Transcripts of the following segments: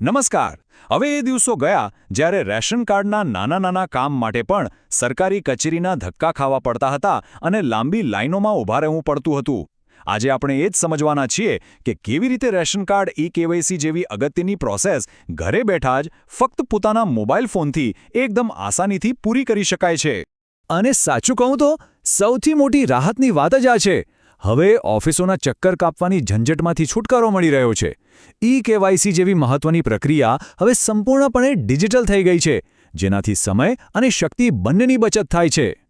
નમસ્કાર. હવે એ દિવસો ગયા જ્યારે રેશન કાર્ડના નાના કામ માટે પણ સરકારી કચેરીના ધક્કા ખાવા પડતા હતા અને લાંબી લાઈનોમાં ઊભા રહેવું પડતું હતું. આજે આપણે એ જ સમજવાના છીએ કે કેવી રીતે રેશન કાર્ડ ઈ-કેવાયસી જેવી અગત્યની પ્રોસેસ ઘરે બેઠા જ ફક્ત પોતાના મોબાઈલ ફોનથી એકદમ આસાનીથી પૂરી કરી શકાય છે. અને સાચું કહું તો સૌથી મોટી રાહતની વાત જ આ છે. હવે ઓફિસોના ચક્કર કાપવાની ઝંઝટમાંથી છુટકારો મળી રહ્યો છે. ઈ-કેવાયસી જેવી મહત્વની પ્રક્રિયા હવે સંપૂર્ણપણે ડિજિટલ થઈ ગઈ છે, જેનાથી સમય અને શક્તિ બંનેની બચત થાય છે.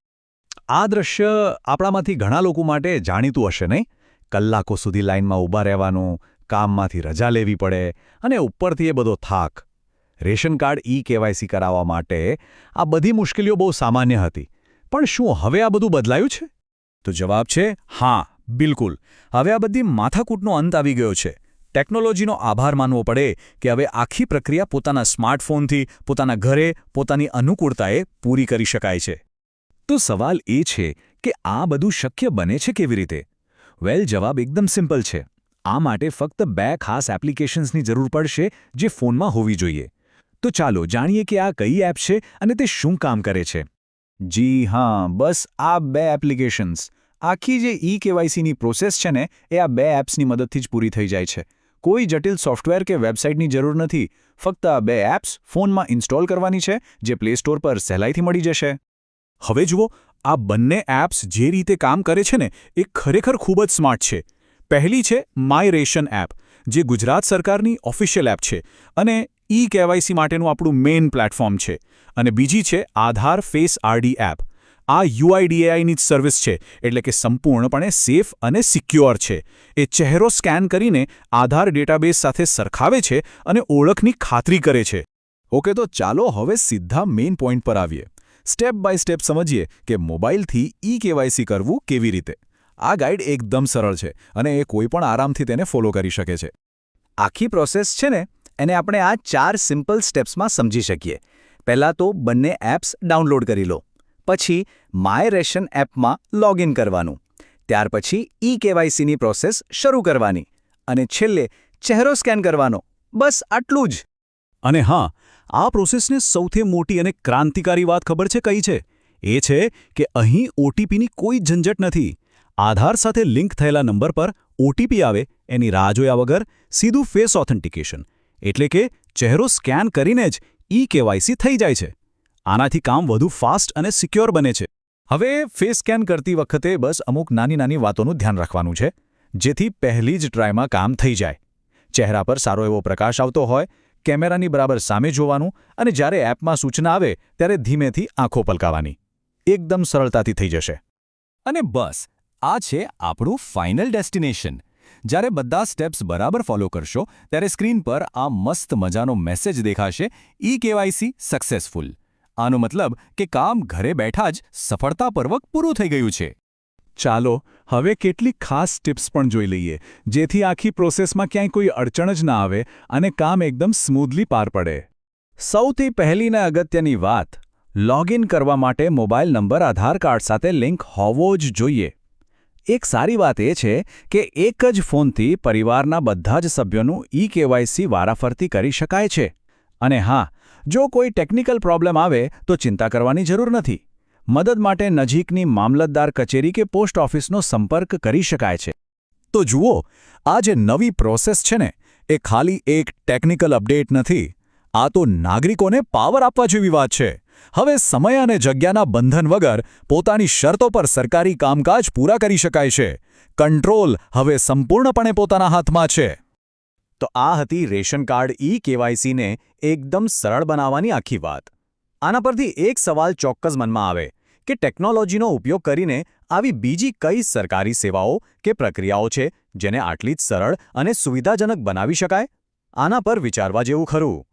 આ દ્રશ્ય આપણામાંથી ઘણા લોકો માટે જાણીતું હશે નહીં? કલાકો સુધી લાઇનમાં ઊભા રહેવાનું, કામમાંથી રજા લેવી પડે અને ઉપરથી એ બધો થાક. રેશન કાર્ડ ઈ-કેવાયસી કરાવવા માટે આ બધી મુશ્કેલીઓ બહુ સામાન્ય હતી. પણ શું હવે આ બધું બદલાયું છે? તો જવાબ છે હા, બિલકુલ. હવે આ બધી માથાકૂટનો અંત આવી ગયો છે. ટેકનોલોજીનો આભાર માનવો પડે કે હવે આખી પ્રક્રિયા પોતાના સ્માર્ટફોનથી, પોતાના ઘરે, પોતાની અનુકૂળતાએ પૂરી કરી શકાય છે. તો સવાલ એ છે કે આ બધું શક્ય બને છે કેવી રીતે? વેલ, જવાબ એકદમ સિમ્પલ છે. આ માટે ફક્ત 2 ખાસ એપ્લિકેશન્સની જરૂર પડશે જે ફોનમાં હોવી જોઈએ. તો ચાલો જાણીએ કે આ કઈ એપ છે અને તે શું કામ કરે છે. જી હા, બસ આ 2 એપ્લિકેશન્સ. આખી જે ઈ-કેવાયસીની પ્રોસેસ છે ને, એ આ 2 એપ્સની મદદથી જ પૂરી થઈ જાય છે. કોઈ જટિલ સોફ્ટવેર કે વેબસાઇટની જરૂર નથી. ફક્ત આ 2 એપ્સ ફોનમાં ઇન્સ્ટોલ કરવાની છે, જે પ્લે સ્ટોર પર સહેલાઈથી મળી જશે. હવે જુઓ, આ બંને એપ્સ જે રીતે કામ કરે છે ને, એ ખરેખર ખૂબ જ સ્માર્ટ છે. પહેલી છે માય રેશન એપ, જે ગુજરાત સરકારની ઓફિશિયલ એપ છે અને ઈ-કેવાયસી માટેનું આપણું મેઇન પ્લેટફોર્મ છે. અને બીજી છે આધાર ફેસ આઈડી એપ. આ UIDAIની જ સર્વિસ છે, એટલે કે સંપૂર્ણપણે સેફ અને સિક્યોર છે. એ ચહેરો સ્કેન કરીને આધાર ડેટાબેઝ સાથે સરખાવે છે અને ઓળખની ખાતરી કરે છે. ઓકે, તો ચાલો હવે સીધા મેઇન પોઈન્ટ પર આવીએ. સ્ટેપ બાય સ્ટેપ સમજીએ કે મોબાઈલથી ઈ-કેવાયસી કરવું કેવી રીતે. આ ગાઈડ એકદમ સરળ છે અને એ કોઈ પણ આરામથી તેને ફોલો કરી શકે છે. આખી પ્રોસેસ છે ને, એને આપણે આ 4 સિમ્પલ સ્ટેપ્સમાં સમજી શકીએ. પહેલાં તો બંને એપ્સ ડાઉનલોડ કરી લો. પછી માય રેશન એપમાં લોગિન કરવાનું. ત્યાર પછી ઈ-કેવાયસીની પ્રોસેસ શરૂ કરવાની. અને છેલ્લે ચહેરો સ્કેન કરવાનો. બસ આટલું જ. અને હા, આ પ્રોસેસને સૌથી મોટી અને ક્રાંતિકારી વાત ખબર છે કઈ છે? એ છે કે અહીં OTPની કોઈ ઝંઝટ નથી. આધાર સાથે લિંક થયેલા નંબર પર OTP આવે એની રાહ જોયા વગર સીધું ફેસ ઓથેન્ટિકેશન, એટલે કે ચહેરો સ્કેન કરીને જ ઈ-કેવાયસી થઈ જાય છે. આનાથી કામ વધુ ફાસ્ટ અને સિક્યોર બને છે. હવે ફેસ સ્કેન કરતી વખતે બસ અમુક નાની વાતોનું ધ્યાન રાખવાનું છે, જેથી પહેલી જ ટ્રાયમાં કામ થઈ જાય. ચહેરા પર સારો એવો પ્રકાશ આવતો હોય, કેમેરાની બરાબર સામે જોવાનું અને જ્યારે એપમાં સૂચના આવે ત્યારે ધીમેથી આંખો પલકાવવાની. એકદમ સરળતાથી થઈ જશે. અને બસ આ છે આપણું ફાઇનલ ડેસ્ટિનેશન. જ્યારે બધા સ્ટેપ્સ બરાબર ફોલો કરશો ત્યારે સ્ક્રીન પર આ મસ્ત મજાનો મેસેજ દેખાશે, ઈ-કેવાયસી સક્સેસફુલ. આનો મતલબ કે કામ ઘરે બેઠા જ સફળતાપૂર્વક પૂરું થઈ ગયું છે. ચાલો હવે કેટલીક ખાસ ટિપ્સ પણ જોઈ લઈએ, જેથી આખી પ્રોસેસમાં ક્યાંય કોઈ અડચણ જ ના આવે અને કામ એકદમ સ્મૂધલી પાર પડે. સૌથી પહેલી ને અગત્યની વાત, લોગિન કરવા માટે મોબાઈલ નંબર આધાર કાર્ડ સાથે લિંક હોવો જ જોઈએ. એક સારી વાત એ છે કે એક જ ફોનથી પરિવારના બધા જ સભ્યોનું ઈ-કેવાયસી વારાફરતી કરી શકાય છે. અને હા, જો કોઈ ટેકનિકલ પ્રોબ્લેમ આવે તો ચિંતા કરવાની જરૂર નથી. મદદ માટે નજીકની મામલતદાર કચેરી કે પોસ્ટ ઓફિસનો સંપર્ક કરી શકાય છે. તો જુઓ, આ જે નવી પ્રોસેસ છે ને, એ ખાલી એક ટેકનિકલ અપડેટ નથી. આ તો નાગરિકોને પાવર આપવા જેવી વાત છે. હવે સમય અને જગ્યાના બંધન વગર પોતાની શરતો પર સરકારી કામકાજ પૂરા કરી શકાય છે. કંટ્રોલ હવે સંપૂર્ણપણે પોતાના હાથમાં છે. તો આ હતી રેશન કાર્ડ ઈ-કેવાયસીને એકદમ સરળ બનાવવાની આખી વાત. આના પરથી એક સવાલ ચોક્કસ મનમાં આવે કે ટેકનોલોજીનો ઉપયોગ કરીને આવી બીજી કઈ સરકારી સેવાઓ કે પ્રક્રિયાઓ છે જેને આટલી જ સરળ અને સુવિધાજનક બનાવી શકાય? આના પર વિચારવા જેવું ખરું.